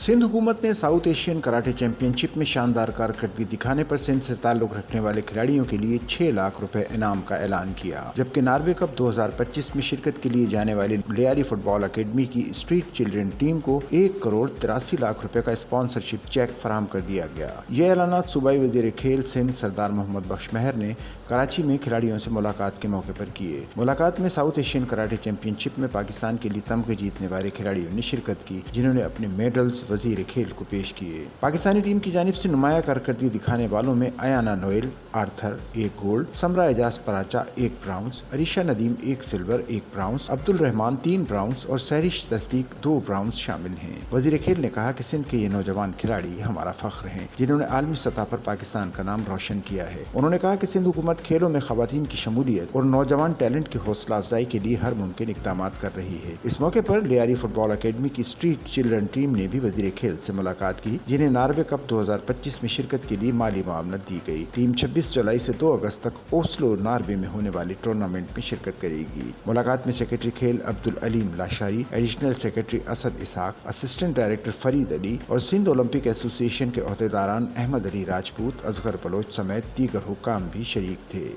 सिंध हुकूमत ने south Asian karate championship में शानदार कारकर्दगी दिखाने पर सिंध से ताल्लुक रखने वाले खिलाड़ियों के लिए 6 लाख रुपए इनाम का ऐलान किया, जबकि नॉर्वे कप 2025 में शिरकत के लिए जाने वाली लियारी फुटबॉल अकेडमी की स्ट्रीट चिल्ड्रन टीम को 1 करोड़ 83 लाख रुपए का स्पॉन्सरशिप चेक फराहम कर दिया गया। ये ऐलानात सूबाई वजीर खेल सिंध सरदार मोहम्मद बख्श महर ने कराची में खिलाड़ियों से मुलाकात के मौके पर किए। मुलाकात में साउथ एशियन कराटे चैंपियनशिप में पाकिस्तान के लिए तमगे जीतने वाले खिलाड़ियों ने शिरकत की, जिन्होंने अपने मेडल्स वजीर खेल को पेश किए। पाकिस्तानी टीम की जानिब से नुमाया कारकर्दगी दिखाने वालों में Ayana Noel Arthur 1 gold, Samra Ejaz Paracha 1 bronze, Areesha Nadeem 1 silver 1 bronze, Abdul Rehman 3 bronze और सहरिश तस्दीक 2 ब्राउंस शामिल हैं। वजीर खेल ने कहा कि सिंध के ये नौजवान खिलाड़ी हमारा फख्र हैं, जिन्होंने आलमी सतह पर पाकिस्तान का नाम रोशन किया है। उन्होंने कहा कि सिंध हुकूमत खेलों में खवातीन की शमूलियत और नौजवान टैलेंट की हौसला अफजाई के लिए हर मुमकिन इकदाम कर रही है। इस मौके पर लियारी फुटबॉल अकेडमी की स्ट्रीट चिल्ड्रन टीम ने भी वजीर खेल से मुलाकात की, जिन्हें नॉर्वे कप 2025 में शिरकत के लिए माली मुआवनत दी गई। टीम 26 जुलाई से 2 अगस्त तक ओस्लो नॉर्वे में होने वाले टूर्नामेंट में शिरकत करेगी। मुलाकात में सेक्रेटरी खेल अब्दुल अलीम लाशारी, एडिशनल सेक्रेटरी असद इसहाक, असिस्टेंट डायरेक्टर फरीद अली और सिंध ओलंपिक एसोसिएशन के अहदेदारान अहमद अली राजपूत, असगर बलोच समेत दीगर हुक्काम भी शरीक थे।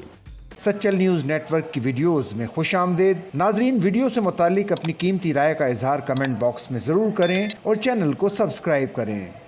सच्चल न्यूज़ नेटवर्क की वीडियोस में खुश आमदेद। नाजरीन, वीडियो से मुतालिक अपनी कीमती राय का इजहार कमेंट बॉक्स में ज़रूर करें और चैनल को सब्सक्राइब करें।